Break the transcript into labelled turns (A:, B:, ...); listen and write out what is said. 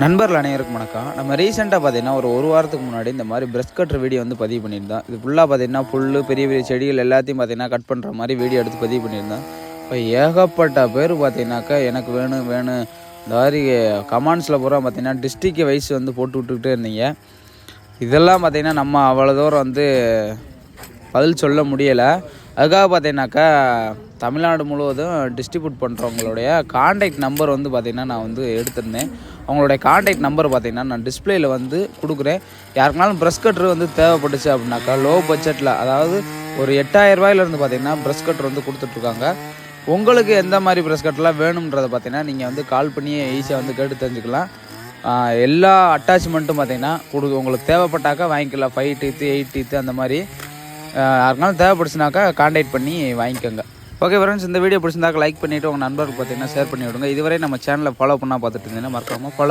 A: நண்பர்கள் அனைவருக்கும் வணக்கம். நம்ம ரீசெண்டாக பார்த்தீங்கன்னா ஒரு வாரத்துக்கு முன்னாடி இந்த மாதிரி பிரஷ் கட்டுற வீடியோ வந்து பதிவு பண்ணியிருந்தோம். இது ஃபுல்லாக பார்த்தீங்கன்னா பெரிய பெரிய செடிகள் எல்லாத்தையும் பார்த்தீங்கன்னா கட் பண்ணுற மாதிரி வீடியோ எடுத்து பதிவு பண்ணியிருந்தோம். இப்போ ஏகப்பட்ட பேர் பார்த்தீங்கன்னாக்கா எனக்கு வேணும் இந்த மாதிரி கமெண்ட்ஸில் பூரா பார்த்தீங்கன்னா டிஸ்ட்ரிக்ட் வைஸ் வந்து போட்டு விட்டுக்கிட்டே இருந்தீங்க. இதெல்லாம் பார்த்தீங்கன்னா நம்ம அவ்வளோ தூரம் வந்து பதில் சொல்ல முடியலை. அதுக்காக பார்த்தீங்கன்னாக்கா தமிழ்நாடு முழுவதும் டிஸ்ட்ரிபியூட் பண்ணுறவங்களுடைய கான்டாக்ட் நம்பர் வந்து பார்த்திங்கன்னா நான் வந்து எடுத்திருந்தேன். அவங்களுடைய கான்டாக்ட் நம்பர் பார்த்திங்கன்னா நான் டிஸ்பிளேயில் வந்து கொடுக்குறேன். யாருக்குனாலும் ப்ரெஷ் கட்ரு வந்து தேவைப்பட்டுச்சு அப்படின்னாக்கா லோ பட்ஜெட்டில், அதாவது ஒரு 8000 ரூபாயிலேருந்து பார்த்திங்கன்னா ப்ரெஷ் கட்ரு வந்து கொடுத்துட்ருக்காங்க. உங்களுக்கு எந்த மாதிரி ப்ரெஷ் கட்டெலாம் வேணுன்றதை பார்த்திங்கன்னா நீங்கள் வந்து கால் பண்ணி ஈஸியாக வந்து கேட்டு தெரிஞ்சுக்கலாம். எல்லா அட்டாச்மெண்ட்டும் பார்த்திங்கன்னா உங்களுக்கு தேவைப்பட்டாக்கா வாங்கிக்கலாம். 5 டீத்து 8 டீத்து அந்த மாதிரி யாருக்குனாலும் தேவைப்படுச்சுனாக்கா கான்டாக்ட் பண்ணி வாங்கிக்கோங்க. ஓகே ஃப்ரெண்ட்ஸ், இந்த வீடியோ பிடிச்சிருந்தாக்க லைக் பண்ணிவிட்டு உங்கள் நண்பருக்கு பார்த்தீங்கன்னா ஷேர் பண்ணி விடுங்க. இதுவரை நம்ம சேனலை ஃபாலோ பண்ணால் பார்த்துட்டு இருந்தீங்கன்னா மறக்காமல் ஃபாலோ